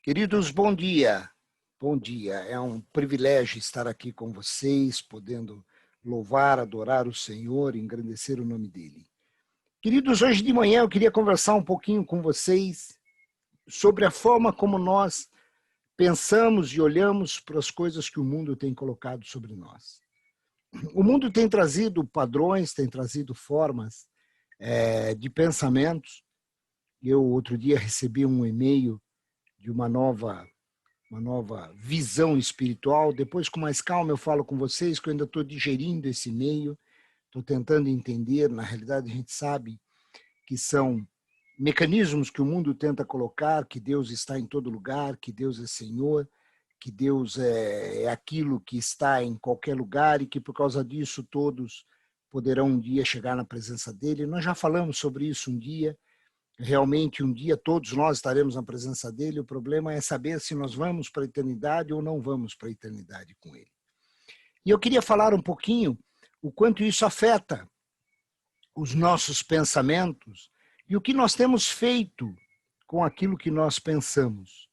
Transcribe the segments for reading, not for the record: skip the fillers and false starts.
Queridos, bom dia. Bom dia. É um privilégio estar aqui com vocês, podendo louvar, adorar o Senhor, engrandecer o nome dele. Queridos, hoje de manhã eu queria conversar um pouquinho com vocês sobre a forma como nós pensamos e olhamos para as coisas que o mundo tem colocado sobre nós. O mundo tem trazido padrões, tem trazido formas de pensamentos. Eu, outro dia, recebi um e-mail de uma nova visão espiritual. Depois, com mais calma, eu falo com vocês que eu ainda estou digerindo esse e-mail, estou tentando entender. Na realidade, a gente sabe que são mecanismos que o mundo tenta colocar, que Deus está em todo lugar, que Deus é Senhor, que Deus é aquilo que está em qualquer lugar e que por causa disso todos poderão um dia chegar na presença dele. Nós já falamos sobre isso um dia. Realmente, um dia todos nós estaremos na presença dele. O problema é saber se nós vamos para a eternidade ou não vamos para a eternidade com ele. E eu queria falar um pouquinho o quanto isso afeta os nossos pensamentos e o que nós temos feito com aquilo que nós pensamos.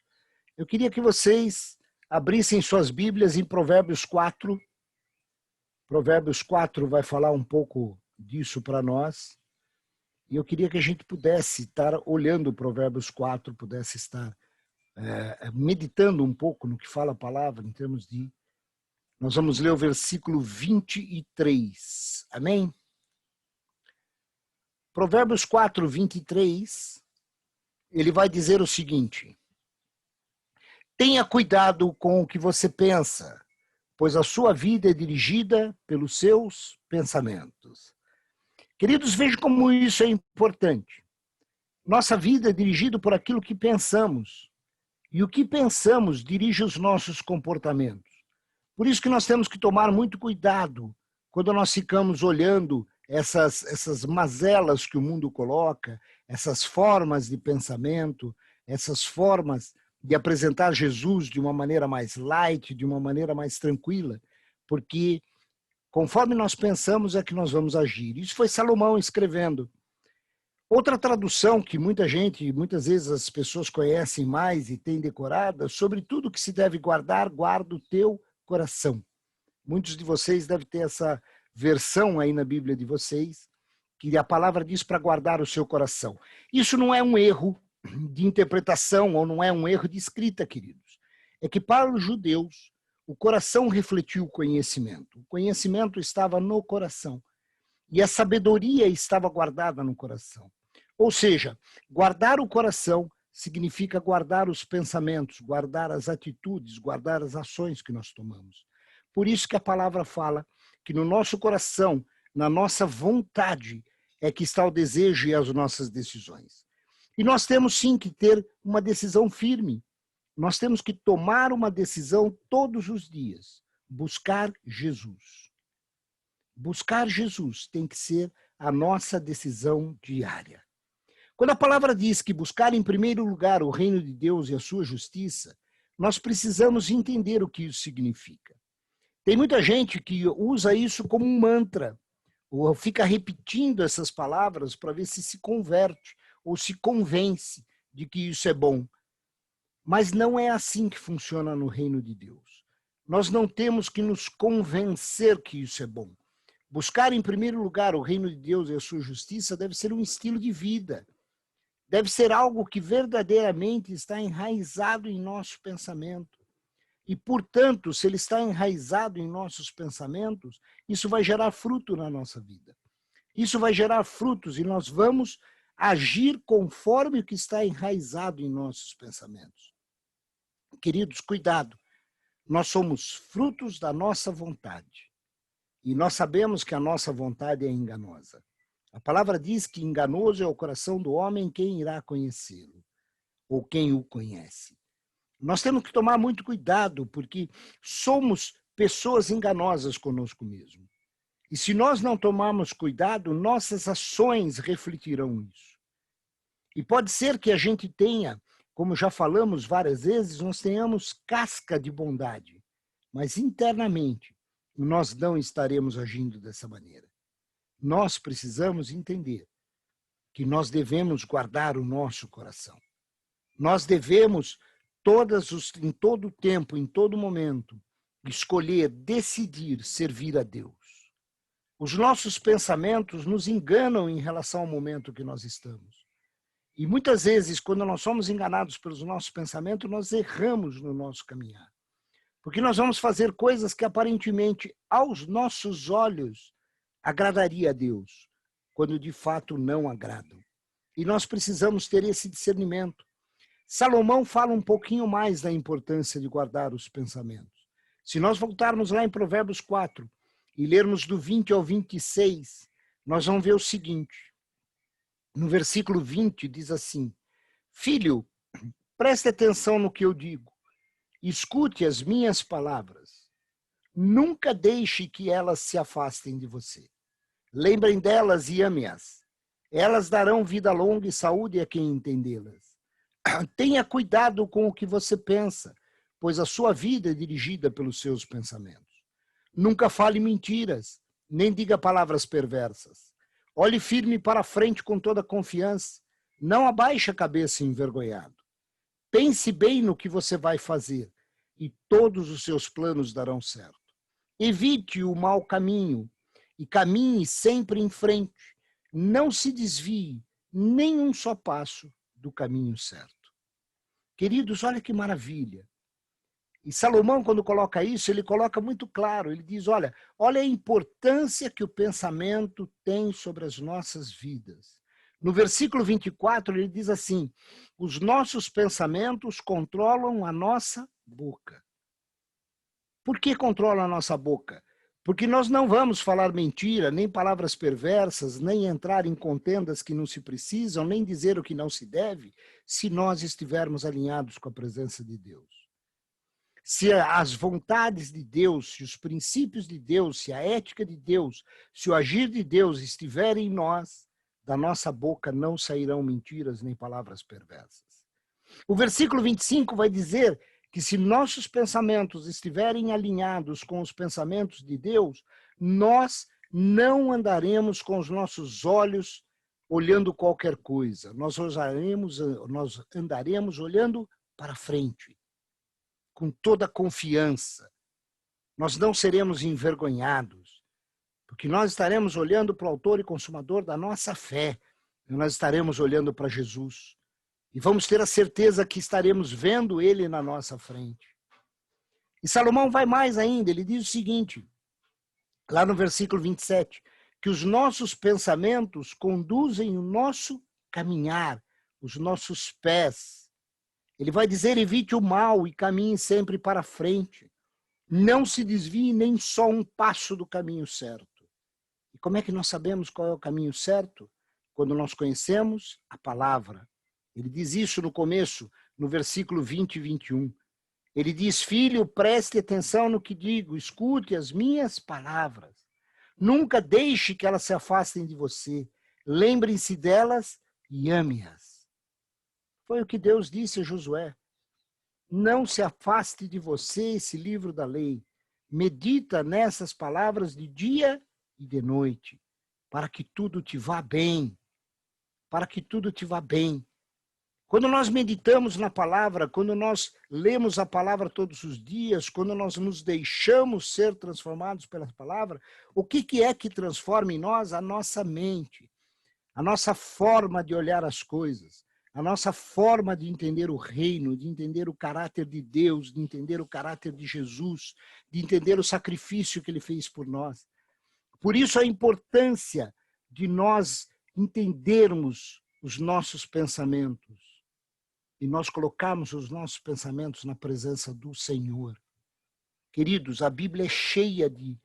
Eu queria que vocês abrissem suas Bíblias em Provérbios 4. Provérbios 4 vai falar um pouco disso para nós. E eu queria que a gente pudesse estar olhando o Provérbios 4, pudesse estar meditando um pouco no que fala a palavra, em termos de... Nós vamos ler o versículo 23. Amém? Provérbios 4, 23, ele vai dizer o seguinte: tenha cuidado com o que você pensa, pois a sua vida é dirigida pelos seus pensamentos. Queridos, vejam como isso é importante. Nossa vida é dirigida por aquilo que pensamos. E o que pensamos dirige os nossos comportamentos. Por isso que nós temos que tomar muito cuidado quando nós ficamos olhando essas mazelas que o mundo coloca, essas formas de pensamento, essas formas de apresentar Jesus de uma maneira mais light, de uma maneira mais tranquila, porque conforme nós pensamos é que nós vamos agir. Isso foi Salomão escrevendo. Outra tradução que muitas vezes as pessoas conhecem mais e têm decorada, sobre tudo que se deve guardar, guarda o teu coração. Muitos de vocês devem ter essa versão aí na Bíblia de vocês, que a palavra diz para guardar o seu coração. Isso não é um erro de interpretação ou não é um erro de escrita, queridos. É que para os judeus, o coração refletiu o conhecimento. O conhecimento estava no coração. E a sabedoria estava guardada no coração. Ou seja, guardar o coração significa guardar os pensamentos, guardar as atitudes, guardar as ações que nós tomamos. Por isso que a palavra fala que no nosso coração, na nossa vontade, é que está o desejo e as nossas decisões. E nós temos sim que ter uma decisão firme. Nós temos que tomar uma decisão todos os dias. Buscar Jesus. Buscar Jesus tem que ser a nossa decisão diária. Quando a palavra diz que buscar em primeiro lugar o reino de Deus e a sua justiça, nós precisamos entender o que isso significa. Tem muita gente que usa isso como um mantra, ou fica repetindo essas palavras para ver se converte ou se convence de que isso é bom. Mas não é assim que funciona no reino de Deus. Nós não temos que nos convencer que isso é bom. Buscar em primeiro lugar o reino de Deus e a sua justiça deve ser um estilo de vida. Deve ser algo que verdadeiramente está enraizado em nosso pensamento. E, portanto, se ele está enraizado em nossos pensamentos, isso vai gerar fruto na nossa vida. Isso vai gerar frutos e nós vamos agir conforme o que está enraizado em nossos pensamentos. Queridos, cuidado. Nós somos frutos da nossa vontade. E nós sabemos que a nossa vontade é enganosa. A palavra diz que enganoso é o coração do homem, quem irá conhecê-lo? Ou quem o conhece? Nós temos que tomar muito cuidado, porque somos pessoas enganosas conosco mesmo. E se nós não tomarmos cuidado, nossas ações refletirão isso. E pode ser que a gente tenha, como já falamos várias vezes, nós tenhamos casca de bondade, mas internamente nós não estaremos agindo dessa maneira. Nós precisamos entender que nós devemos guardar o nosso coração. Nós devemos em todo tempo, em todo momento, escolher, decidir servir a Deus. Os nossos pensamentos nos enganam em relação ao momento que nós estamos. E muitas vezes, quando nós somos enganados pelos nossos pensamentos, nós erramos no nosso caminhar. Porque nós vamos fazer coisas que aparentemente, aos nossos olhos, agradaria a Deus, quando de fato não agradam. E nós precisamos ter esse discernimento. Salomão fala um pouquinho mais da importância de guardar os pensamentos. Se nós voltarmos lá em Provérbios 4 e lermos do 20 ao 26, nós vamos ver o seguinte. No versículo 20 diz assim: Filho, preste atenção no que eu digo. Escute as minhas palavras. Nunca deixe que elas se afastem de você. Lembrem delas e ame-as. Elas darão vida longa e saúde a quem entendê-las. Tenha cuidado com o que você pensa, pois a sua vida é dirigida pelos seus pensamentos. Nunca fale mentiras, nem diga palavras perversas. Olhe firme para frente com toda confiança. Não abaixe a cabeça envergonhado. Pense bem no que você vai fazer, e todos os seus planos darão certo. Evite o mau caminho e caminhe sempre em frente. Não se desvie nem um só passo do caminho certo. Queridos, olha que maravilha. E Salomão, quando coloca isso, ele coloca muito claro. Ele diz, olha a importância que o pensamento tem sobre as nossas vidas. No versículo 24, ele diz assim, os nossos pensamentos controlam a nossa boca. Por que controlam a nossa boca? Porque nós não vamos falar mentira, nem palavras perversas, nem entrar em contendas que não se precisam, nem dizer o que não se deve, se nós estivermos alinhados com a presença de Deus. Se as vontades de Deus, se os princípios de Deus, se a ética de Deus, se o agir de Deus estiverem em nós, da nossa boca não sairão mentiras nem palavras perversas. O versículo 25 vai dizer que se nossos pensamentos estiverem alinhados com os pensamentos de Deus, nós não andaremos com os nossos olhos olhando qualquer coisa. Nós andaremos olhando para frente, com toda a confiança. Nós não seremos envergonhados, porque nós estaremos olhando para o autor e consumador da nossa fé. E nós estaremos olhando para Jesus. E vamos ter a certeza que estaremos vendo ele na nossa frente. E Salomão vai mais ainda, ele diz o seguinte, lá no versículo 27, que os nossos pensamentos conduzem o nosso caminhar, os nossos pés. Ele vai dizer, evite o mal e caminhe sempre para frente. Não se desvie nem só um passo do caminho certo. E como é que nós sabemos qual é o caminho certo? Quando nós conhecemos a palavra. Ele diz isso no começo, no versículo 20 e 21. Ele diz, filho, preste atenção no que digo, escute as minhas palavras. Nunca deixe que elas se afastem de você. Lembre-se delas e ame-as. Foi o que Deus disse a Josué. Não se afaste de você esse livro da lei. Medita nessas palavras de dia e de noite, para que tudo te vá bem. Para que tudo te vá bem. Quando nós meditamos na palavra, quando nós lemos a palavra todos os dias, quando nós nos deixamos ser transformados pela palavra, o que é que transforma em nós? A nossa mente, a nossa forma de olhar as coisas, a nossa forma de entender o reino, de entender o caráter de Deus, de entender o caráter de Jesus, de entender o sacrifício que ele fez por nós. Por isso a importância de nós entendermos os nossos pensamentos. E nós colocamos os nossos pensamentos na presença do Senhor. Queridos, a Bíblia é cheia de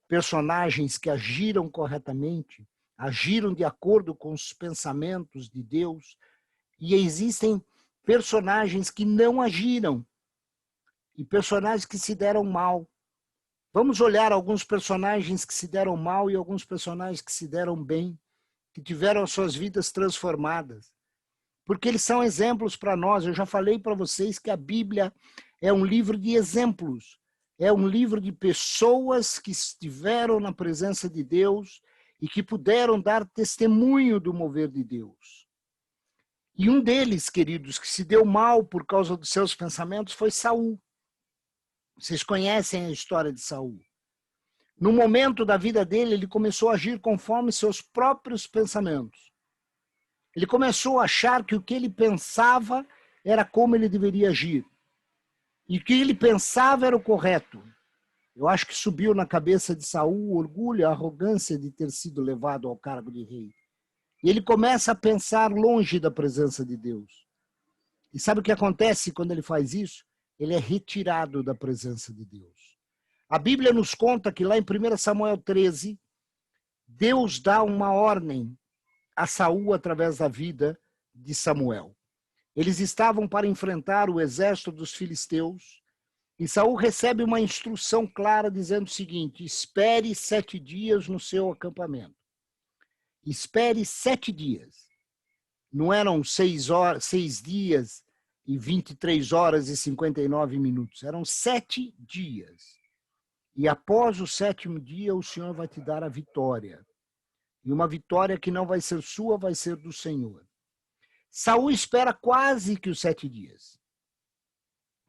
personagens que agiram corretamente, agiram de acordo com os pensamentos de Deus, e existem personagens que não agiram, e personagens que se deram mal. Vamos olhar alguns personagens que se deram mal e alguns personagens que se deram bem, que tiveram as suas vidas transformadas. Porque eles são exemplos para nós. Eu já falei para vocês que a Bíblia é um livro de exemplos. É um livro de pessoas que estiveram na presença de Deus e que puderam dar testemunho do mover de Deus. E um deles, queridos, que se deu mal por causa dos seus pensamentos foi Saul. Vocês conhecem a história de Saul. No momento da vida dele, ele começou a agir conforme seus próprios pensamentos. Ele começou a achar que o que ele pensava era como ele deveria agir. E o que ele pensava era o correto. Eu acho que subiu na cabeça de Saul o orgulho, a arrogância de ter sido levado ao cargo de rei. E ele começa a pensar longe da presença de Deus. E sabe o que acontece quando ele faz isso? Ele é retirado da presença de Deus. A Bíblia nos conta que lá em 1 Samuel 13, Deus dá uma ordem a Saul através da vida de Samuel. Eles estavam para enfrentar o exército dos filisteus e Saul recebe uma instrução clara dizendo o seguinte: espere 7 dias no seu acampamento. Espere 7 dias. Não eram 6 dias e 23 horas e 59 minutos. Eram 7 dias. E após o 7º dia, o Senhor vai te dar a vitória. E uma vitória que não vai ser sua, vai ser do Senhor. Saul espera quase que os 7 dias.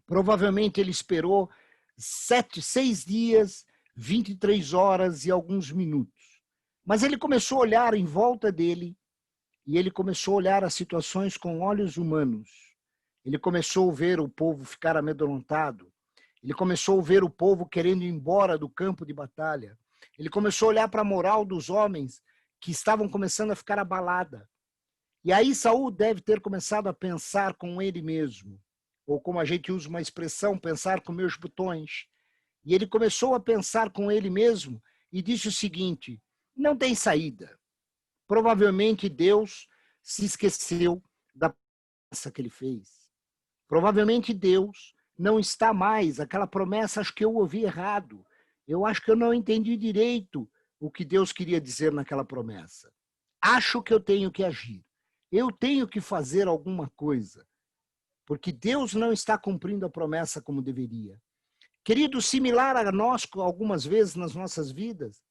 Provavelmente ele esperou 6 dias, 23 horas e alguns minutos. Mas ele começou a olhar em volta dele e ele começou a olhar as situações com olhos humanos. Ele começou a ver o povo ficar amedrontado. Ele começou a ver o povo querendo ir embora do campo de batalha. Ele começou a olhar para a moral dos homens que estavam começando a ficar abalada. E aí Saul deve ter começado a pensar com ele mesmo, ou como a gente usa uma expressão, pensar com meus botões. E ele começou a pensar com ele mesmo e disse o seguinte: não tem saída. Provavelmente Deus se esqueceu da promessa que ele fez. Provavelmente Deus não está mais, aquela promessa, acho que eu ouvi errado. Eu acho que eu não entendi direito o que Deus queria dizer naquela promessa. Acho que eu tenho que agir. Eu tenho que fazer alguma coisa. Porque Deus não está cumprindo a promessa como deveria. Querido, similar a nós algumas vezes nas nossas vidas,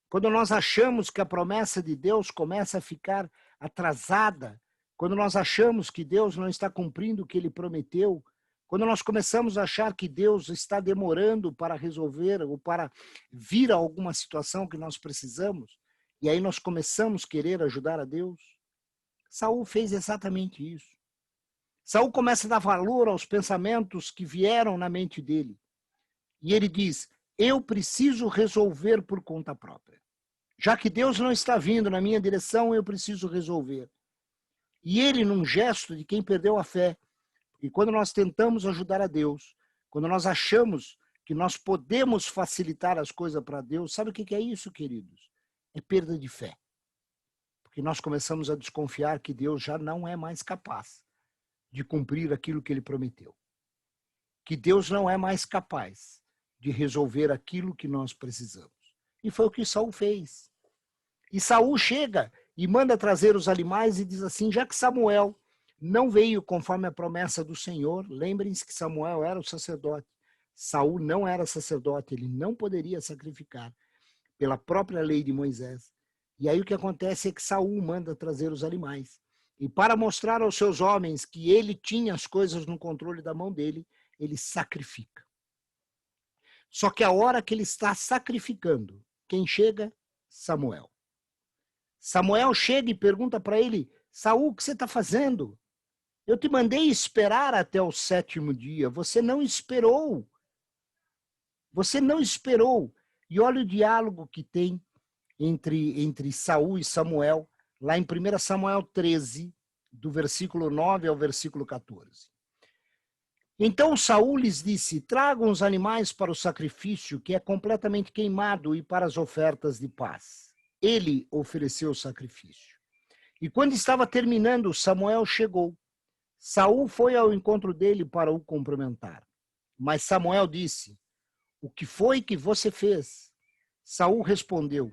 quando nós achamos que a promessa de Deus começa a ficar atrasada, quando nós achamos que Deus não está cumprindo o que Ele prometeu, quando nós começamos a achar que Deus está demorando para resolver ou para vir a alguma situação que nós precisamos, e aí nós começamos a querer ajudar a Deus, Saul fez exatamente isso. Saul começa a dar valor aos pensamentos que vieram na mente dele. E ele diz: eu preciso resolver por conta própria. Já que Deus não está vindo na minha direção, eu preciso resolver. E ele, num gesto de quem perdeu a fé, e quando nós tentamos ajudar a Deus, quando nós achamos que nós podemos facilitar as coisas para Deus, sabe o que é isso, queridos? É perda de fé. Porque nós começamos a desconfiar que Deus já não é mais capaz de cumprir aquilo que ele prometeu. Que Deus não é mais capaz de resolver aquilo que nós precisamos. E foi o que Saul fez. E Saul chega e manda trazer os animais e diz assim: já que Samuel não veio conforme a promessa do Senhor, lembrem-se que Samuel era o sacerdote. Saul não era sacerdote, ele não poderia sacrificar pela própria lei de Moisés. E aí o que acontece é que Saul manda trazer os animais. E para mostrar aos seus homens que ele tinha as coisas no controle da mão dele, ele sacrifica. Só que a hora que ele está sacrificando, quem chega? Samuel. Samuel chega e pergunta para ele: Saul, o que você está fazendo? Eu te mandei esperar até o 7º dia. Você não esperou. Você não esperou. E olha o diálogo que tem entre Saul e Samuel, lá em 1 Samuel 13, do versículo 9 ao versículo 14. Então Saul lhes disse: tragam os animais para o sacrifício, que é completamente queimado, e para as ofertas de paz. Ele ofereceu o sacrifício. E quando estava terminando, Samuel chegou. Saul foi ao encontro dele para o cumprimentar. Mas Samuel disse: o que foi que você fez? Saul respondeu: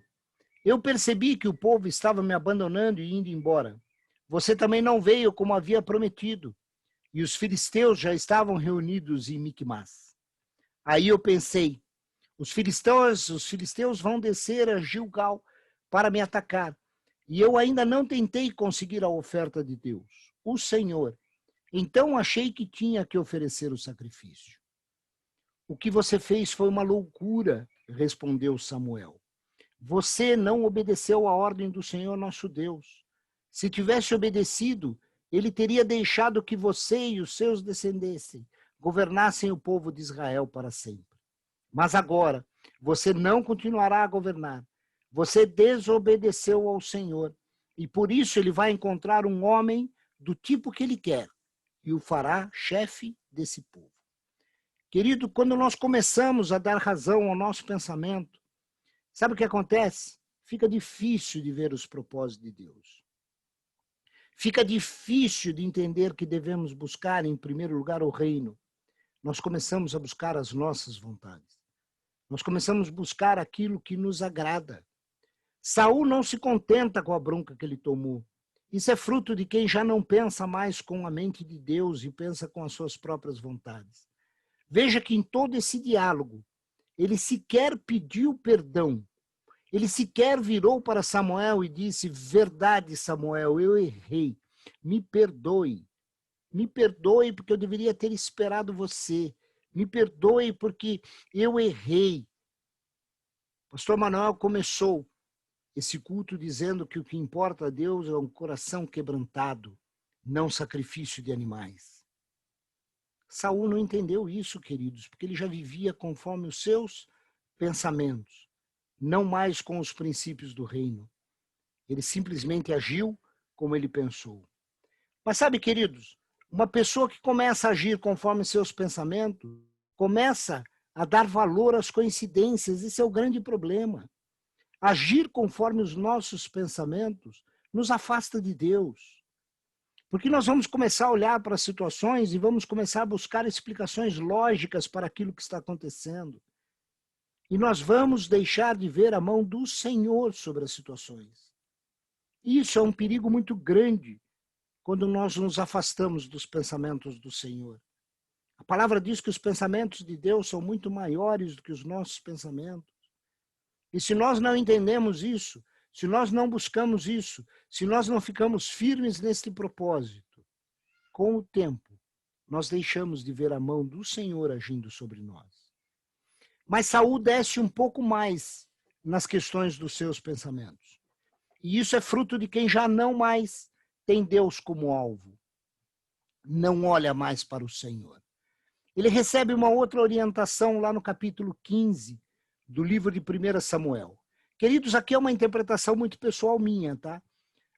eu percebi que o povo estava me abandonando e indo embora. Você também não veio como havia prometido. E os filisteus já estavam reunidos em Micmas. Aí eu pensei: os filisteus vão descer a Gilgal para me atacar. E eu ainda não tentei conseguir a oferta de Deus. o Senhor. Então achei que tinha que oferecer o sacrifício. O que você fez foi uma loucura, respondeu Samuel. Você não obedeceu à ordem do Senhor nosso Deus. Se tivesse obedecido, ele teria deixado que você e os seus descendentes governassem o povo de Israel para sempre. Mas agora, você não continuará a governar. Você desobedeceu ao Senhor, e por isso ele vai encontrar um homem do tipo que ele quer, e o fará chefe desse povo. Querido, quando nós começamos a dar razão ao nosso pensamento, sabe o que acontece? Fica difícil de ver os propósitos de Deus. Fica difícil de entender que devemos buscar, em primeiro lugar, o reino. Nós começamos a buscar as nossas vontades. Nós começamos a buscar aquilo que nos agrada. Saul não se contenta com a bronca que ele tomou. Isso é fruto de quem já não pensa mais com a mente de Deus e pensa com as suas próprias vontades. Veja que em todo esse diálogo, ele sequer pediu perdão. Ele sequer virou para Samuel e disse: verdade, Samuel, eu errei. Me perdoe. Me perdoe porque eu deveria ter esperado você. Me perdoe porque eu errei. Pastor Manuel começou esse culto dizendo que o que importa a Deus é um coração quebrantado, não sacrifício de animais. Saul não entendeu isso, queridos, porque ele já vivia conforme os seus pensamentos, não mais com os princípios do reino. Ele simplesmente agiu como ele pensou. Mas sabe, queridos, uma pessoa que começa a agir conforme seus pensamentos, começa a dar valor às coincidências. Esse é o grande problema. Agir conforme os nossos pensamentos nos afasta de Deus. Porque nós vamos começar a olhar para as situações e vamos começar a buscar explicações lógicas para aquilo que está acontecendo. E nós vamos deixar de ver a mão do Senhor sobre as situações. Isso é um perigo muito grande quando nós nos afastamos dos pensamentos do Senhor. A palavra diz que os pensamentos de Deus são muito maiores do que os nossos pensamentos. E se nós não entendemos isso, se nós não buscamos isso, se nós não ficamos firmes neste propósito, com o tempo, nós deixamos de ver a mão do Senhor agindo sobre nós. Mas Saul desce um pouco mais nas questões dos seus pensamentos. E isso é fruto de quem já não mais tem Deus como alvo. Não olha mais para o Senhor. Ele recebe uma outra orientação lá no capítulo 15 do livro de 1 Samuel. Queridos, aqui é uma interpretação muito pessoal minha, tá?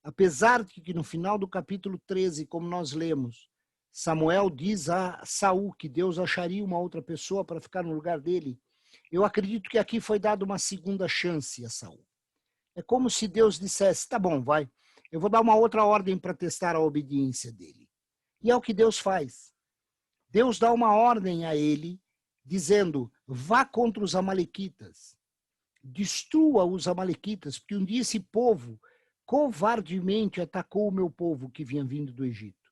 Apesar de que no final do capítulo 13, como nós lemos, Samuel diz a Saul que Deus acharia uma outra pessoa para ficar no lugar dele. Eu acredito que aqui foi dada uma segunda chance a Saul. É como se Deus dissesse: tá bom, vai, eu vou dar uma outra ordem para testar a obediência dele. E é o que Deus faz. Deus dá uma ordem a ele, dizendo: vá contra os amalequitas, destrua os amalequitas, porque um dia esse povo covardemente atacou o meu povo que vinha vindo do Egito.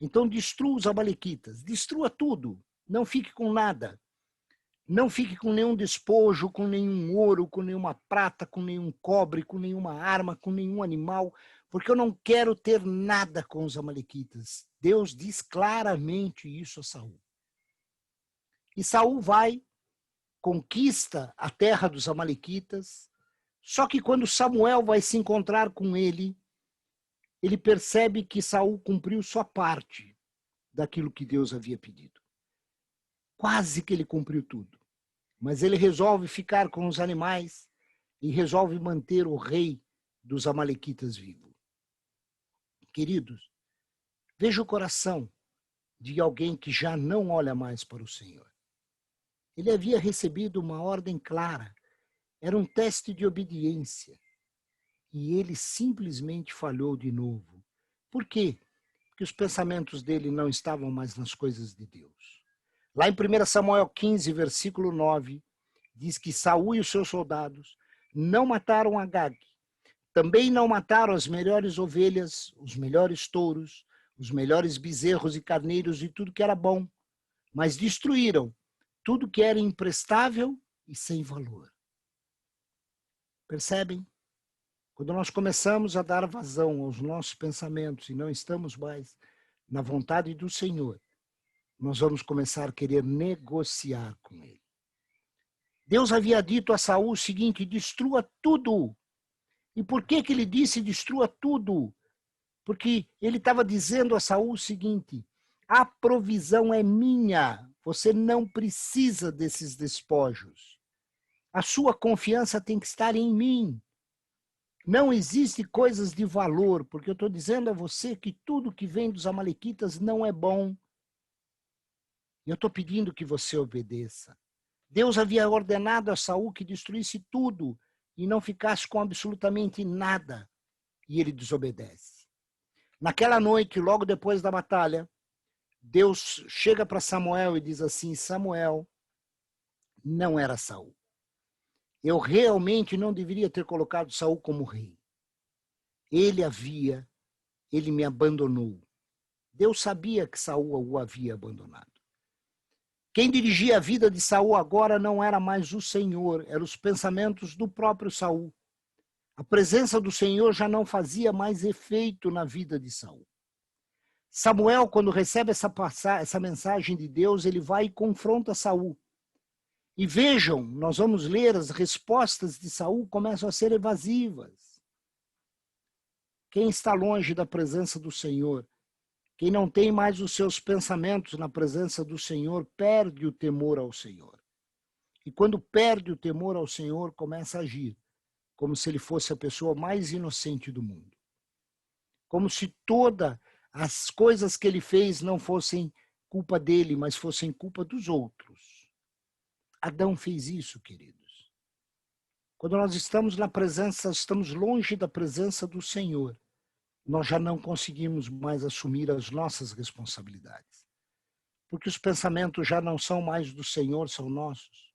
Então destrua os amalequitas, destrua tudo, não fique com nada. Não fique com nenhum despojo, com nenhum ouro, com nenhuma prata, com nenhum cobre, com nenhuma arma, com nenhum animal, porque eu não quero ter nada com os amalequitas. Deus diz claramente isso a Saul. E Saul vai, conquista a terra dos amalequitas, só que quando Samuel vai se encontrar com ele, ele percebe que Saul cumpriu sua parte daquilo que Deus havia pedido. Quase que ele cumpriu tudo. Mas ele resolve ficar com os animais e resolve manter o rei dos amalequitas vivo. Queridos, veja o coração de alguém que já não olha mais para o Senhor. Ele havia recebido uma ordem clara, era um teste de obediência. E ele simplesmente falhou de novo. Por quê? Porque os pensamentos dele não estavam mais nas coisas de Deus. Lá em 1 Samuel 15, versículo 9, diz que Saul e os seus soldados não mataram Agag. Também não mataram as melhores ovelhas, os melhores touros, os melhores bezerros e carneiros e tudo que era bom, mas destruíram tudo que era imprestável e sem valor. Percebem? Quando nós começamos a dar vazão aos nossos pensamentos e não estamos mais na vontade do Senhor, nós vamos começar a querer negociar com Ele. Deus havia dito a Saul o seguinte: destrua tudo. E por que ele disse destrua tudo? Porque ele estava dizendo a Saul o seguinte: a provisão é minha, você não precisa desses despojos. A sua confiança tem que estar em mim. Não existe coisas de valor, porque eu estou dizendo a você que tudo que vem dos amalequitas não é bom. Eu estou pedindo que você obedeça. Deus havia ordenado a Saul que destruísse tudo e não ficasse com absolutamente nada. E ele desobedece. Naquela noite, logo depois da batalha, Deus chega para Samuel e diz assim: Samuel, não era Saul. Eu realmente não deveria ter colocado Saul como rei. Ele me abandonou. Deus sabia que Saul o havia abandonado. Quem dirigia a vida de Saul agora não era mais o Senhor, eram os pensamentos do próprio Saul. A presença do Senhor já não fazia mais efeito na vida de Saul. Samuel, quando recebe essa mensagem de Deus, ele vai e confronta Saul. E vejam, nós vamos ler, as respostas de Saul começam a ser evasivas. Quem está longe da presença do Senhor, quem não tem mais os seus pensamentos na presença do Senhor, perde o temor ao Senhor. E quando perde o temor ao Senhor, começa a agir como se ele fosse a pessoa mais inocente do mundo. Como se todas as coisas que ele fez não fossem culpa dele, mas fossem culpa dos outros. Adão fez isso, queridos. Quando nós estamos na presença, estamos longe da presença do Senhor, nós já não conseguimos mais assumir as nossas responsabilidades. Porque os pensamentos já não são mais do Senhor, são nossos.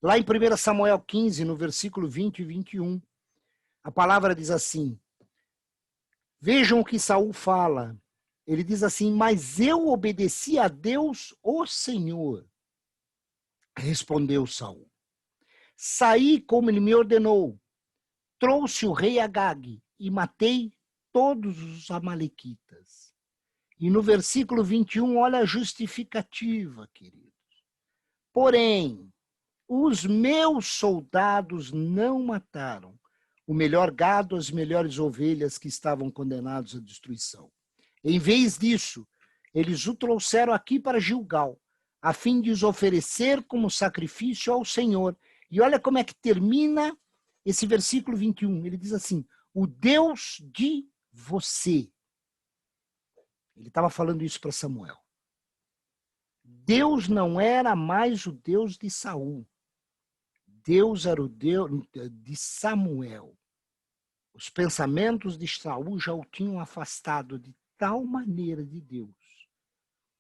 Lá em 1 Samuel 15, no versículo 20 e 21, a palavra diz assim: vejam o que Saul fala. Ele diz assim: mas eu obedeci a Deus, o Senhor. Respondeu Saul: saí como ele me ordenou, trouxe o rei Agag e matei todos os amalequitas. E no versículo 21, olha a justificativa, queridos. Porém, os meus soldados não mataram o melhor gado, as melhores ovelhas que estavam condenados à destruição. Em vez disso, eles o trouxeram aqui para Gilgal, a fim de os oferecer como sacrifício ao Senhor. E olha como é que termina esse versículo 21. Ele diz assim: o Deus de você. Ele estava falando isso para Samuel. Deus não era mais o Deus de Saul. Deus era o Deus de Samuel. Os pensamentos de Saul já o tinham afastado de tal maneira de Deus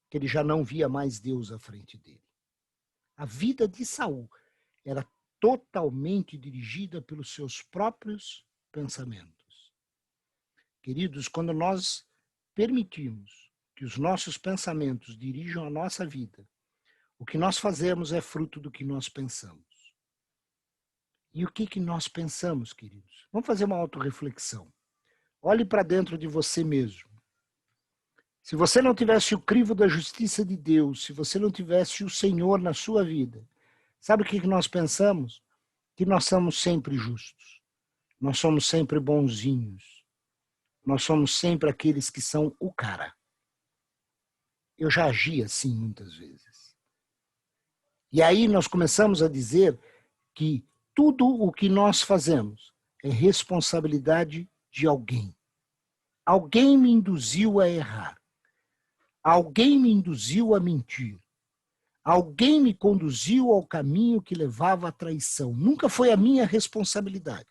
que ele já não via mais Deus à frente dele. A vida de Saul era totalmente dirigida pelos seus próprios pensamentos. Queridos, quando nós permitimos que os nossos pensamentos dirijam a nossa vida, o que nós fazemos é fruto do que nós pensamos. E o que nós pensamos, queridos? Vamos fazer uma autorreflexão. Olhe para dentro de você mesmo. Se você não tivesse o crivo da justiça de Deus, se você não tivesse o Senhor na sua vida, sabe o que nós pensamos? Que nós somos sempre justos. Nós somos sempre bonzinhos. Nós somos sempre aqueles que são o cara. Eu já agi assim muitas vezes. E aí nós começamos a dizer que tudo o que nós fazemos é responsabilidade de alguém. Alguém me induziu a errar. Alguém me induziu a mentir. Alguém me conduziu ao caminho que levava à traição. Nunca foi a minha responsabilidade.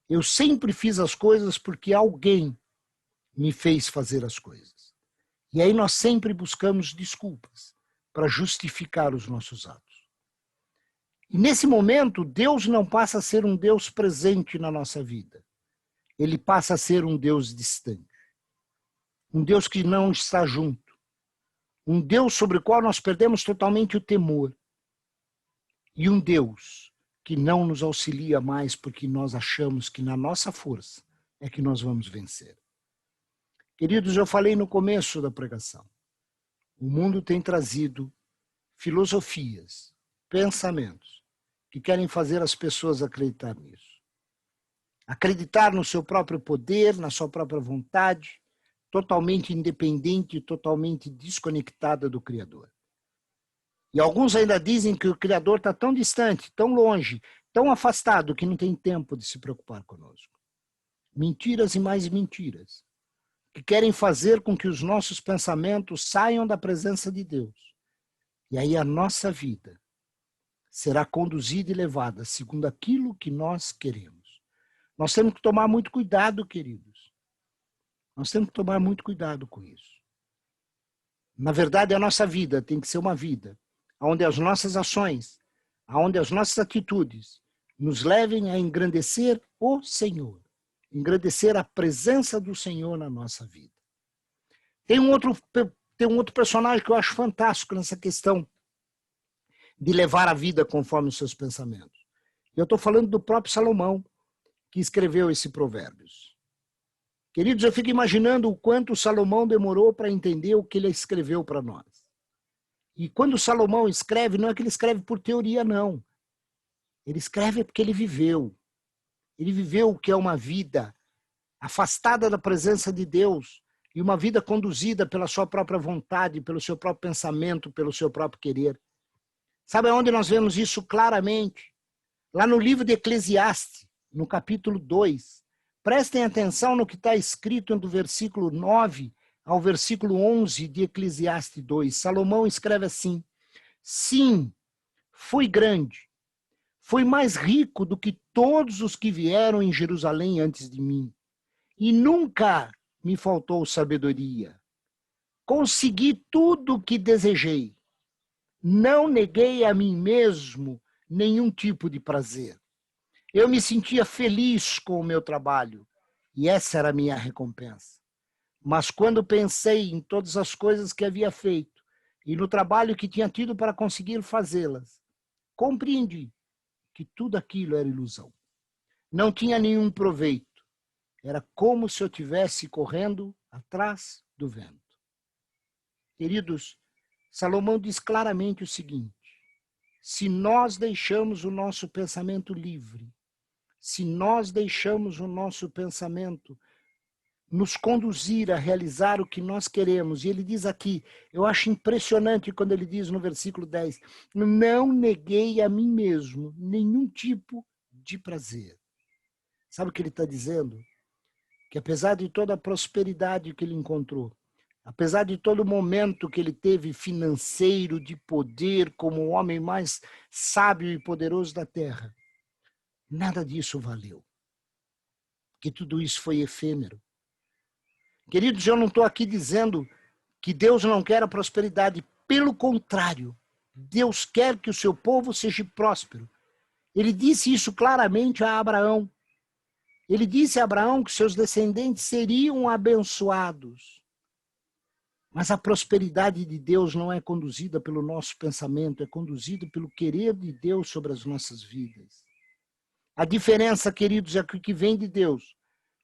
Eu sempre fiz as coisas porque alguém me fez fazer as coisas. E aí nós sempre buscamos desculpas para justificar os nossos atos. E nesse momento, Deus não passa a ser um Deus presente na nossa vida. Ele passa a ser um Deus distante. Um Deus que não está junto. Um Deus sobre o qual nós perdemos totalmente o temor. E um Deus que não nos auxilia mais porque nós achamos que na nossa força é que nós vamos vencer. Queridos, eu falei no começo da pregação, o mundo tem trazido filosofias, pensamentos que querem fazer as pessoas acreditar nisso. Acreditar no seu próprio poder, na sua própria vontade, totalmente independente, totalmente desconectada do Criador. E alguns ainda dizem que o Criador está tão distante, tão longe, tão afastado, que não tem tempo de se preocupar conosco. Mentiras e mais mentiras, que querem fazer com que os nossos pensamentos saiam da presença de Deus. E aí a nossa vida será conduzida e levada segundo aquilo que nós queremos. Nós temos que tomar muito cuidado, queridos. Nós temos que tomar muito cuidado com isso. Na verdade, a nossa vida tem que ser uma vida onde as nossas ações, onde as nossas atitudes nos levem a engrandecer o Senhor, engrandecer a presença do Senhor na nossa vida. Tem um outro personagem que eu acho fantástico nessa questão de levar a vida conforme os seus pensamentos. Eu estou falando do próprio Salomão, que escreveu esse Provérbios. Queridos, eu fico imaginando o quanto Salomão demorou para entender o que ele escreveu para nós. E quando Salomão escreve, não é que ele escreve por teoria, não. Ele escreve porque ele viveu. Ele viveu o que é uma vida afastada da presença de Deus e uma vida conduzida pela sua própria vontade, pelo seu próprio pensamento, pelo seu próprio querer. Sabe onde nós vemos isso claramente? Lá no livro de Eclesiastes, no capítulo 2. Prestem atenção no que está escrito do versículo 9 ao versículo 11 de Eclesiastes 2. Salomão escreve assim: sim, fui grande, fui mais rico do que todos os que vieram em Jerusalém antes de mim, e nunca me faltou sabedoria. Consegui tudo o que desejei. Não neguei a mim mesmo nenhum tipo de prazer. Eu me sentia feliz com o meu trabalho, e essa era a minha recompensa. Mas quando pensei em todas as coisas que havia feito e no trabalho que tinha tido para conseguir fazê-las, compreendi que tudo aquilo era ilusão. Não tinha nenhum proveito. Era como se eu estivesse correndo atrás do vento. Queridos, Salomão diz claramente o seguinte: se nós deixamos o nosso pensamento livre, se nós deixamos o nosso pensamento nos conduzir a realizar o que nós queremos, e ele diz aqui, eu acho impressionante quando ele diz no versículo 10, não neguei a mim mesmo nenhum tipo de prazer. Sabe o que ele está dizendo? Que apesar de toda a prosperidade que ele encontrou, apesar de todo o momento que ele teve financeiro, de poder, como o homem mais sábio e poderoso da terra, nada disso valeu. Que tudo isso foi efêmero. Queridos, eu não estou aqui dizendo que Deus não quer a prosperidade. Pelo contrário, Deus quer que o seu povo seja próspero. Ele disse isso claramente a Abraão. Ele disse a Abraão que seus descendentes seriam abençoados. Mas a prosperidade de Deus não é conduzida pelo nosso pensamento, é conduzida pelo querer de Deus sobre as nossas vidas. A diferença, queridos, é que o que vem de Deus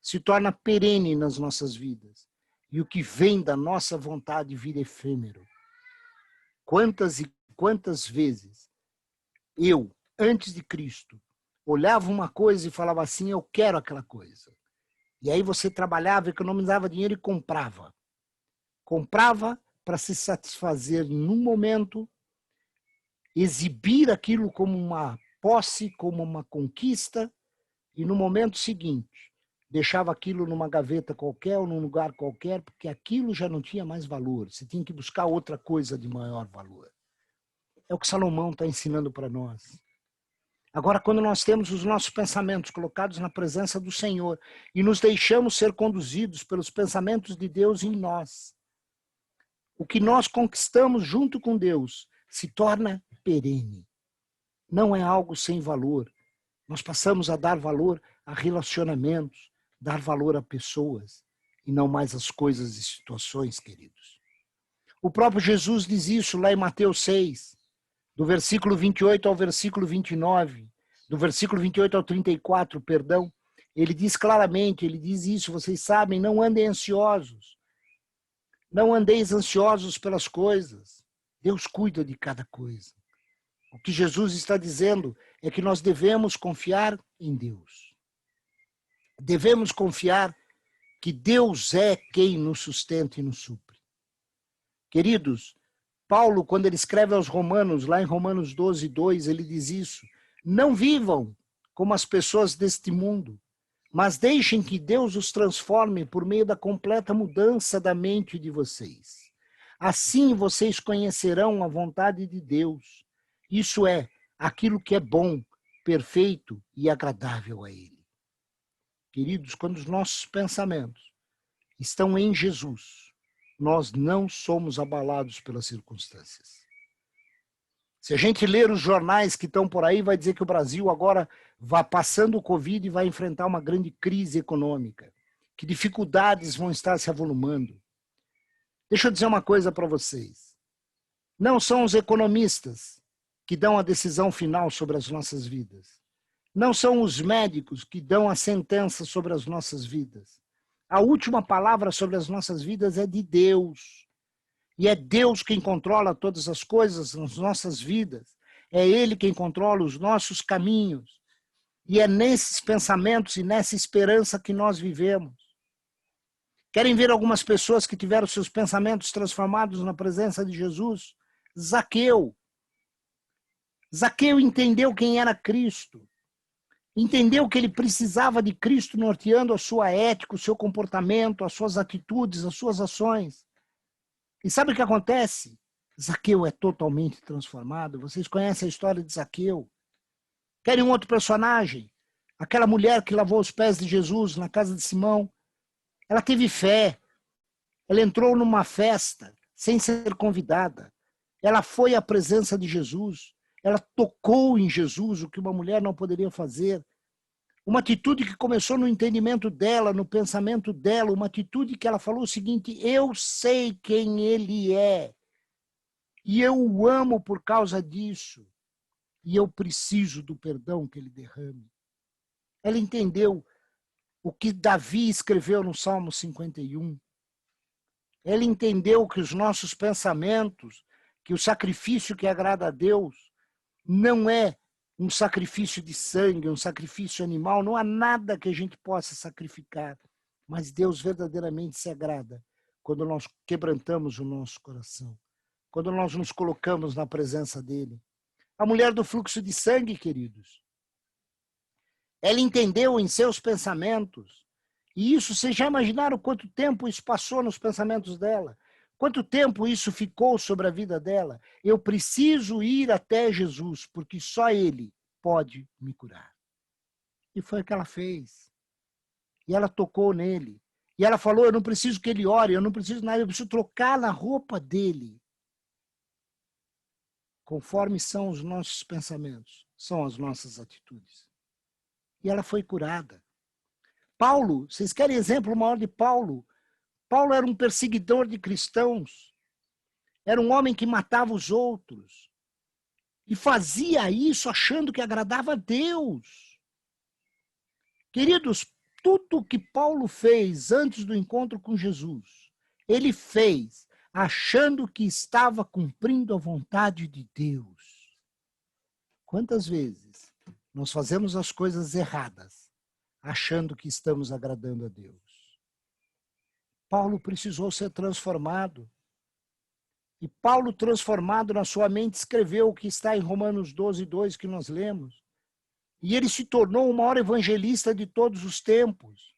se torna perene nas nossas vidas. E o que vem da nossa vontade vira efêmero. Quantas e quantas vezes eu, antes de Cristo, olhava uma coisa e falava assim, eu quero aquela coisa. E aí você trabalhava, economizava dinheiro e comprava. Comprava para se satisfazer num momento, exibir aquilo como uma posse, como uma conquista, e no momento seguinte, deixava aquilo numa gaveta qualquer ou num lugar qualquer, porque aquilo já não tinha mais valor. Você tinha que buscar outra coisa de maior valor. É o que Salomão está ensinando para nós. Agora, quando nós temos os nossos pensamentos colocados na presença do Senhor e nos deixamos ser conduzidos pelos pensamentos de Deus em nós, o que nós conquistamos junto com Deus se torna perene. Não é algo sem valor. Nós passamos a dar valor a relacionamentos, dar valor a pessoas e não mais às coisas e situações, queridos. O próprio Jesus diz isso lá em Mateus 6, do versículo 28 ao versículo 29. do versículo 28 ao 34, perdão, ele diz claramente, ele diz isso, vocês sabem, não andem ansiosos, não andeis ansiosos pelas coisas, Deus cuida de cada coisa. O que Jesus está dizendo é que nós devemos confiar em Deus. Devemos confiar que Deus é quem nos sustenta e nos supre. Queridos, Paulo, quando ele escreve aos Romanos, lá em Romanos 12, 2, ele diz isso. Não vivam como as pessoas deste mundo, mas deixem que Deus os transforme por meio da completa mudança da mente de vocês. Assim vocês conhecerão a vontade de Deus. Isso é, aquilo que é bom, perfeito e agradável a Ele. Queridos, quando os nossos pensamentos estão em Jesus, nós não somos abalados pelas circunstâncias. Se a gente ler os jornais que estão por aí, vai dizer que o Brasil agora vai passando o Covid e vai enfrentar uma grande crise econômica, que dificuldades vão estar se avolumando. Deixa eu dizer uma coisa para vocês. Não são os economistas que dão a decisão final sobre as nossas vidas. Não são os médicos que dão a sentença sobre as nossas vidas. A última palavra sobre as nossas vidas é de Deus. E é Deus quem controla todas as coisas nas nossas vidas. É Ele quem controla os nossos caminhos. E é nesses pensamentos e nessa esperança que nós vivemos. Querem ver algumas pessoas que tiveram seus pensamentos transformados na presença de Jesus? Zaqueu. Zaqueu entendeu quem era Cristo. Entendeu que ele precisava de Cristo norteando a sua ética, o seu comportamento, as suas atitudes, as suas ações. E sabe o que acontece? Zaqueu é totalmente transformado. Vocês conhecem a história de Zaqueu? Querem um outro personagem? Aquela mulher que lavou os pés de Jesus na casa de Simão. Ela teve fé. Ela entrou numa festa sem ser convidada. Ela foi à presença de Jesus. Ela tocou em Jesus, o que uma mulher não poderia fazer. Uma atitude que começou no entendimento dela, no pensamento dela, uma atitude que ela falou o seguinte: eu sei quem ele é, e eu o amo por causa disso, e eu preciso do perdão que ele derrame. Ela entendeu o que Davi escreveu no Salmo 51. Ela entendeu que os nossos pensamentos, que o sacrifício que agrada a Deus, não é um sacrifício de sangue, um sacrifício animal, não há nada que a gente possa sacrificar, mas Deus verdadeiramente se agrada quando nós quebrantamos o nosso coração, quando nós nos colocamos na presença dele. A mulher do fluxo de sangue, queridos, ela entendeu em seus pensamentos, e isso, vocês já imaginaram quanto tempo isso passou nos pensamentos dela? Quanto tempo isso ficou sobre a vida dela? Eu preciso ir até Jesus, porque só Ele pode me curar. E foi o que ela fez. E ela tocou nele. E ela falou, eu não preciso que ele ore, eu não preciso nada, eu preciso trocar na roupa dele. Conforme são os nossos pensamentos, são as nossas atitudes. E ela foi curada. Paulo, vocês querem exemplo maior de Paulo? Paulo era um perseguidor de cristãos. Era um homem que matava os outros. E fazia isso achando que agradava a Deus. Queridos, tudo que Paulo fez antes do encontro com Jesus, ele fez achando que estava cumprindo a vontade de Deus. Quantas vezes nós fazemos as coisas erradas, achando que estamos agradando a Deus? Paulo precisou ser transformado. E Paulo, transformado na sua mente, escreveu o que está em Romanos 12, 2, que nós lemos. E ele se tornou o maior evangelista de todos os tempos.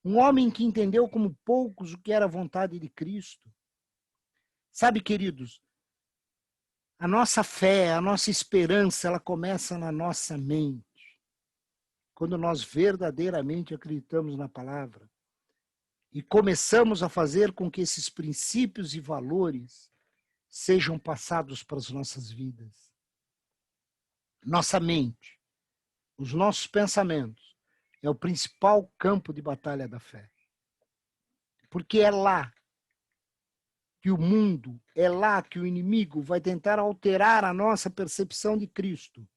Um homem que entendeu como poucos o que era a vontade de Cristo. Sabe, queridos, a nossa fé, a nossa esperança, ela começa na nossa mente. Quando nós verdadeiramente acreditamos na palavra. E começamos a fazer com que esses princípios e valores sejam passados para as nossas vidas. Nossa mente, os nossos pensamentos, é o principal campo de batalha da fé. Porque é lá que o mundo, é lá que o inimigo vai tentar alterar a nossa percepção de Cristo,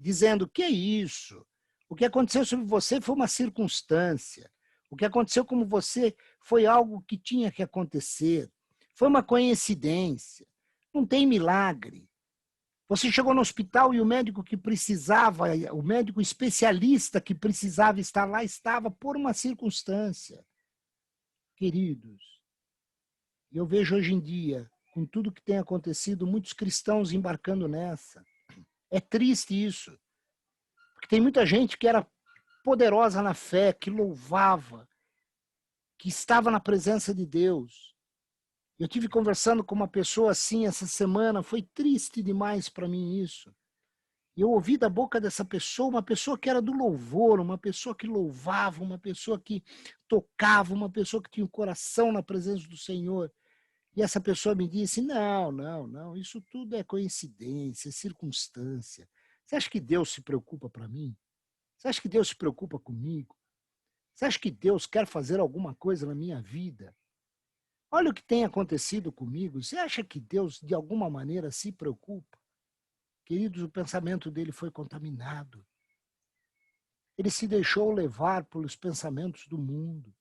dizendo: que é isso? O que aconteceu sobre você foi uma circunstância. O que aconteceu com você foi algo que tinha que acontecer. Foi uma coincidência. Não tem milagre. Você chegou no hospital e o médico que precisava, o médico especialista que precisava estar lá, estava por uma circunstância. Queridos, eu vejo hoje em dia, com tudo que tem acontecido, muitos cristãos embarcando nessa. É triste isso. Porque tem muita gente que era poderosa na fé, que louvava, que estava na presença de Deus. Eu tive conversando com uma pessoa assim essa semana, foi triste demais para mim isso. E eu ouvi da boca dessa pessoa, uma pessoa que era do louvor, uma pessoa que louvava, uma pessoa que tocava, uma pessoa que tinha o coração na presença do Senhor. E essa pessoa me disse: não, isso tudo é coincidência, é circunstância. Você acha que Deus se preocupa para mim? Você acha que Deus se preocupa comigo? Você acha que Deus quer fazer alguma coisa na minha vida? Olha o que tem acontecido comigo. Você acha que Deus, de alguma maneira, se preocupa? Queridos, o pensamento dele foi contaminado. Ele se deixou levar pelos pensamentos do mundo.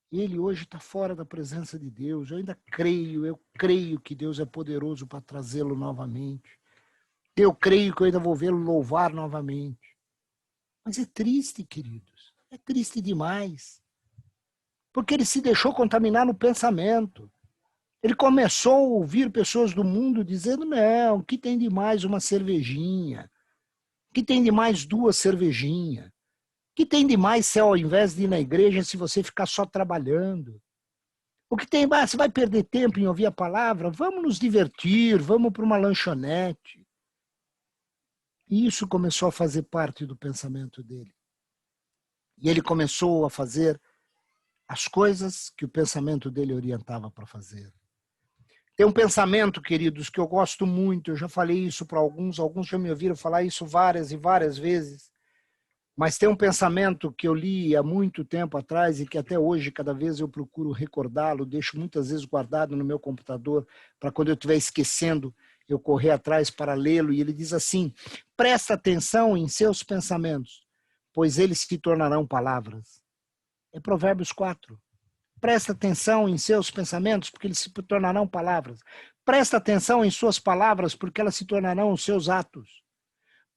Ele hoje está fora da presença de Deus. Eu creio que Deus é poderoso para trazê-lo novamente. Eu creio que eu ainda vou vê-lo louvar novamente. Mas é triste, queridos. É triste demais. Porque ele se deixou contaminar no pensamento. Ele começou a ouvir pessoas do mundo dizendo: não, o que tem de mais uma cervejinha? O que tem de mais duas cervejinhas? O que tem de mais se ao invés de ir na igreja, se você ficar só trabalhando? O que tem mais? Você vai perder tempo em ouvir a palavra? Vamos nos divertir, vamos para uma lanchonete. E isso começou a fazer parte do pensamento dele. E ele começou a fazer as coisas que o pensamento dele orientava para fazer. Tem um pensamento, queridos, que eu gosto muito, eu já falei isso para alguns já me ouviram falar isso várias e várias vezes, mas tem um pensamento que eu li há muito tempo atrás e que até hoje, cada vez eu procuro recordá-lo, deixo muitas vezes guardado no meu computador, para quando eu estiver esquecendo, eu correr atrás para lê-lo, e ele diz assim: presta atenção em seus pensamentos, pois eles se tornarão palavras. É Provérbios 4. Presta atenção em seus pensamentos, porque eles se tornarão palavras. Presta atenção em suas palavras, porque elas se tornarão os seus atos.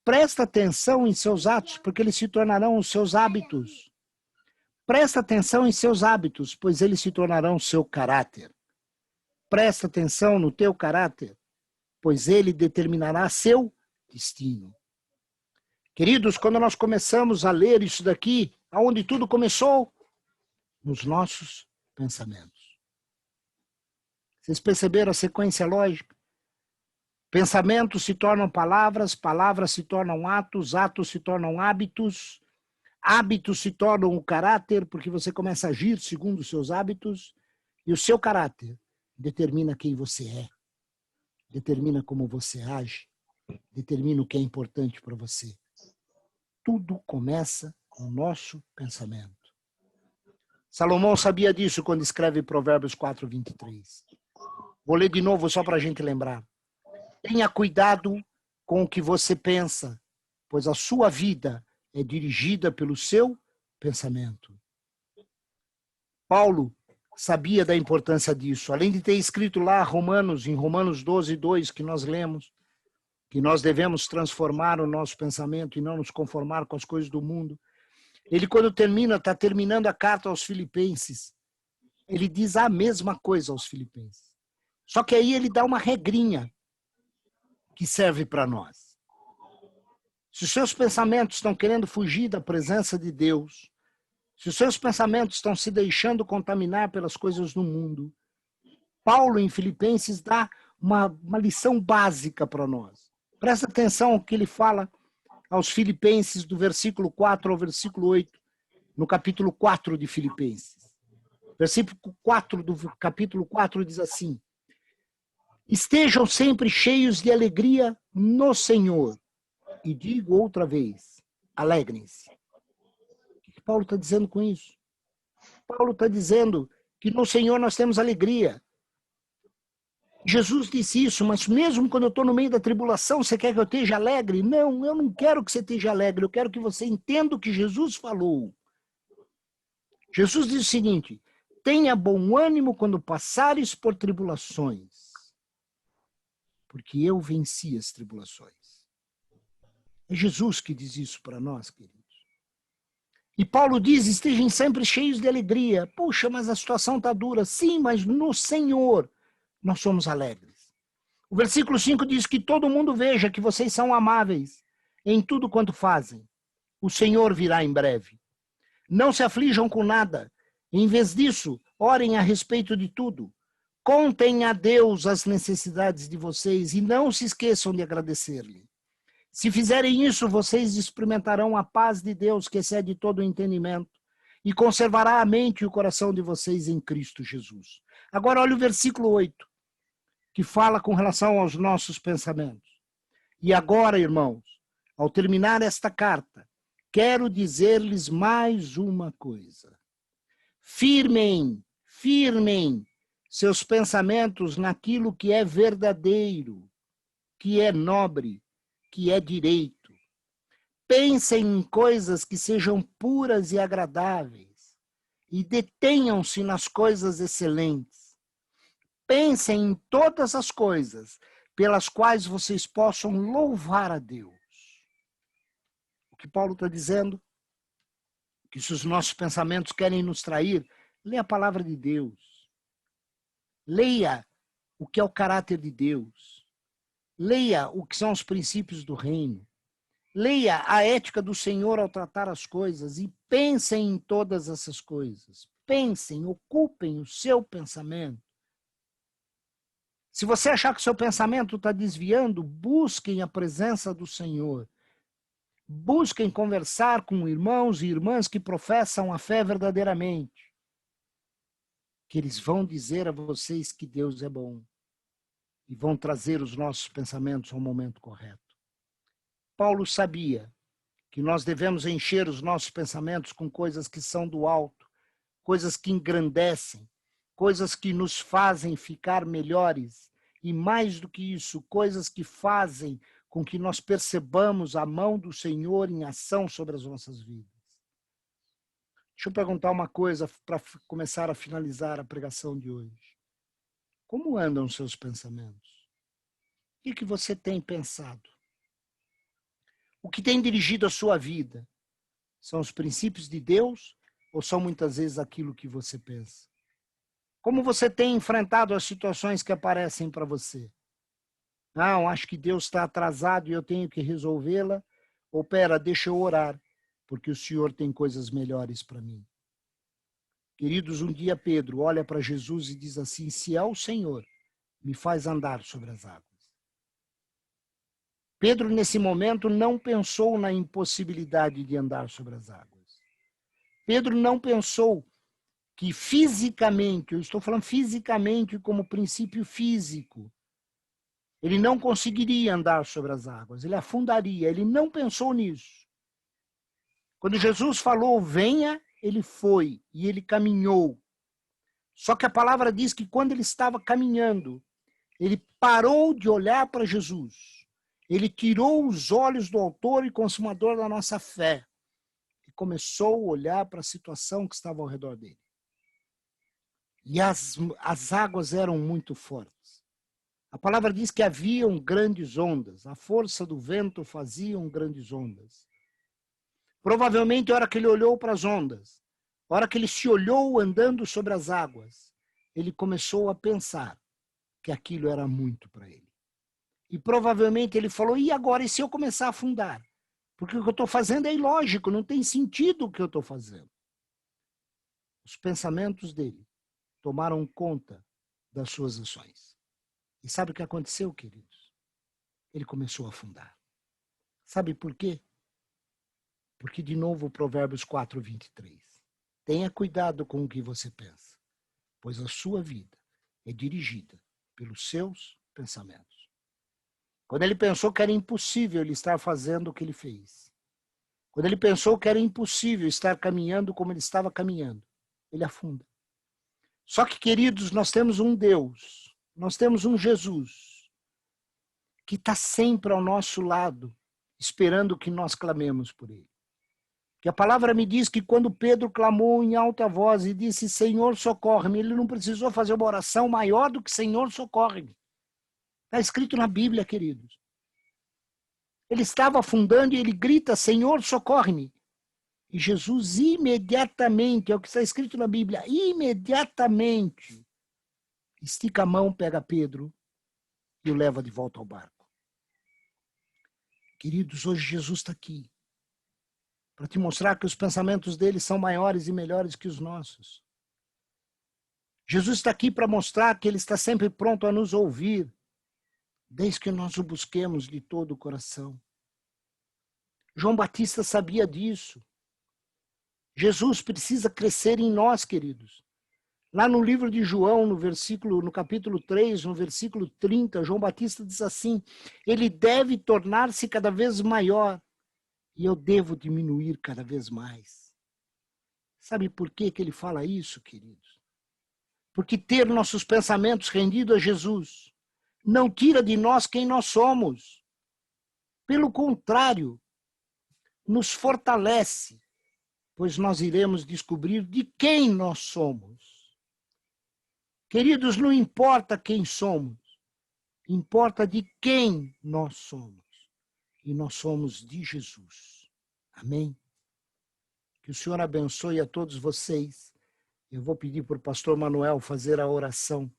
Presta atenção em seus atos, porque eles se tornarão os seus hábitos. Presta atenção em seus hábitos, pois eles se tornarão o seu caráter. Presta atenção no teu caráter, pois ele determinará seu destino. Queridos, quando nós começamos a ler isso daqui, aonde tudo começou? Nos nossos pensamentos. Vocês perceberam a sequência lógica? Pensamentos se tornam palavras, palavras se tornam atos, atos se tornam hábitos, hábitos se tornam o caráter, porque você começa a agir segundo os seus hábitos, e o seu caráter determina quem você é, determina como você age, determina o que é importante para você. Tudo começa no nosso pensamento. Salomão sabia disso quando escreve Provérbios 4:23. Vou ler de novo só para a gente lembrar. Tenha cuidado com o que você pensa, pois a sua vida é dirigida pelo seu pensamento. Paulo sabia da importância disso. Além de ter escrito lá em Romanos 12:2, que nós lemos, que nós devemos transformar o nosso pensamento e não nos conformar com as coisas do mundo. Ele, quando está terminando a carta aos Filipenses, ele diz a mesma coisa aos Filipenses. Só que aí ele dá uma regrinha que serve para nós. Se os seus pensamentos estão querendo fugir da presença de Deus, se os seus pensamentos estão se deixando contaminar pelas coisas do mundo, Paulo, em Filipenses, dá uma lição básica para nós. Presta atenção ao que ele fala aos Filipenses, do versículo 4 ao versículo 8, no capítulo 4 de Filipenses. Versículo 4 do capítulo 4 diz assim: estejam sempre cheios de alegria no Senhor. E digo outra vez, alegrem-se. O que Paulo está dizendo com isso? Paulo está dizendo que no Senhor nós temos alegria. Jesus disse isso, mas mesmo quando eu estou no meio da tribulação, você quer que eu esteja alegre? Não, eu não quero que você esteja alegre, eu quero que você entenda o que Jesus falou. Jesus diz o seguinte: tenha bom ânimo quando passares por tribulações, porque eu venci as tribulações. É Jesus que diz isso para nós, queridos. E Paulo diz, estejam sempre cheios de alegria. Puxa, mas a situação está dura. Sim, mas no Senhor nós somos alegres. O versículo 5 diz que todo mundo veja que vocês são amáveis em tudo quanto fazem. O Senhor virá em breve. Não se aflijam com nada. Em vez disso, orem a respeito de tudo. Contem a Deus as necessidades de vocês e não se esqueçam de agradecer-lhe. Se fizerem isso, vocês experimentarão a paz de Deus que excede todo o entendimento e conservará a mente e o coração de vocês em Cristo Jesus. Agora olha o versículo 8, que fala com relação aos nossos pensamentos. E agora, irmãos, ao terminar esta carta, quero dizer-lhes mais uma coisa. Firmem seus pensamentos naquilo que é verdadeiro, que é nobre, que é direito. Pensem em coisas que sejam puras e agradáveis e detenham-se nas coisas excelentes. Pensem em todas as coisas pelas quais vocês possam louvar a Deus. O que Paulo está dizendo? Que se os nossos pensamentos querem nos trair, leia a palavra de Deus. Leia o que é o caráter de Deus. Leia o que são os princípios do reino. Leia a ética do Senhor ao tratar as coisas e pensem em todas essas coisas. Pensem, ocupem o seu pensamento. Se você achar que o seu pensamento está desviando, busquem a presença do Senhor. Busquem conversar com irmãos e irmãs que professam a fé verdadeiramente. Que eles vão dizer a vocês que Deus é bom e vão trazer os nossos pensamentos ao momento correto. Paulo sabia que nós devemos encher os nossos pensamentos com coisas que são do alto, coisas que engrandecem, coisas que nos fazem ficar melhores e, mais do que isso, coisas que fazem com que nós percebamos a mão do Senhor em ação sobre as nossas vidas. Deixa eu perguntar uma coisa para começar a finalizar a pregação de hoje. Como andam os seus pensamentos? O que você tem pensado? O que tem dirigido a sua vida? São os princípios de Deus ou são muitas vezes aquilo que você pensa? Como você tem enfrentado as situações que aparecem para você? Não, acho que Deus está atrasado e eu tenho que resolvê-la. Ou pera, deixa eu orar, porque o Senhor tem coisas melhores para mim. Queridos, um dia Pedro olha para Jesus e diz assim, se é o Senhor, me faz andar sobre as águas. Pedro, nesse momento, não pensou na impossibilidade de andar sobre as águas. Pedro não pensou que fisicamente, eu estou falando fisicamente como princípio físico, ele não conseguiria andar sobre as águas, ele afundaria, ele não pensou nisso. Quando Jesus falou, venha, ele foi e ele caminhou. Só que a palavra diz que quando ele estava caminhando, ele parou de olhar para Jesus. Ele tirou os olhos do autor e consumador da nossa fé e começou a olhar para a situação que estava ao redor dele. E as águas eram muito fortes. A palavra diz que haviam grandes ondas, a força do vento faziam grandes ondas. Provavelmente, a hora que ele olhou para as ondas, a hora que ele se olhou andando sobre as águas, ele começou a pensar que aquilo era muito para ele. E provavelmente ele falou, e agora, e se eu começar a afundar? Porque o que eu estou fazendo é ilógico, não tem sentido o que eu estou fazendo. Os pensamentos dele tomaram conta das suas ações. E sabe o que aconteceu, queridos? Ele começou a afundar. Sabe por quê? Porque, de novo, Provérbios 4:23. Tenha cuidado com o que você pensa, pois a sua vida é dirigida pelos seus pensamentos. Quando ele pensou que era impossível ele estar fazendo o que ele fez, quando ele pensou que era impossível estar caminhando como ele estava caminhando, ele afunda. Só que, queridos, nós temos um Deus Nós temos um Jesus que está sempre ao nosso lado, esperando que nós clamemos por ele. Que a palavra me diz que quando Pedro clamou em alta voz e disse, Senhor, socorre-me, ele não precisou fazer uma oração maior do que Senhor, socorre-me. Está escrito na Bíblia, queridos. Ele estava afundando e ele grita, Senhor, socorre-me. E Jesus imediatamente, é o que está escrito na Bíblia, imediatamente estica a mão, pega Pedro e o leva de volta ao barco. Queridos, hoje Jesus está aqui para te mostrar que os pensamentos dele são maiores e melhores que os nossos. Jesus está aqui para mostrar que ele está sempre pronto a nos ouvir, desde que nós o busquemos de todo o coração. João Batista sabia disso. Jesus precisa crescer em nós, queridos. Lá no livro de João, no capítulo 3, no versículo 30, João Batista diz assim, ele deve tornar-se cada vez maior e eu devo diminuir cada vez mais. Sabe por que ele fala isso, queridos? Porque ter nossos pensamentos rendidos a Jesus não tira de nós quem nós somos. Pelo contrário, nos fortalece, pois nós iremos descobrir de quem nós somos. Queridos, não importa quem somos, importa de quem nós somos. E nós somos de Jesus. Amém? Que o Senhor abençoe a todos vocês. Eu vou pedir para o pastor Manuel fazer a oração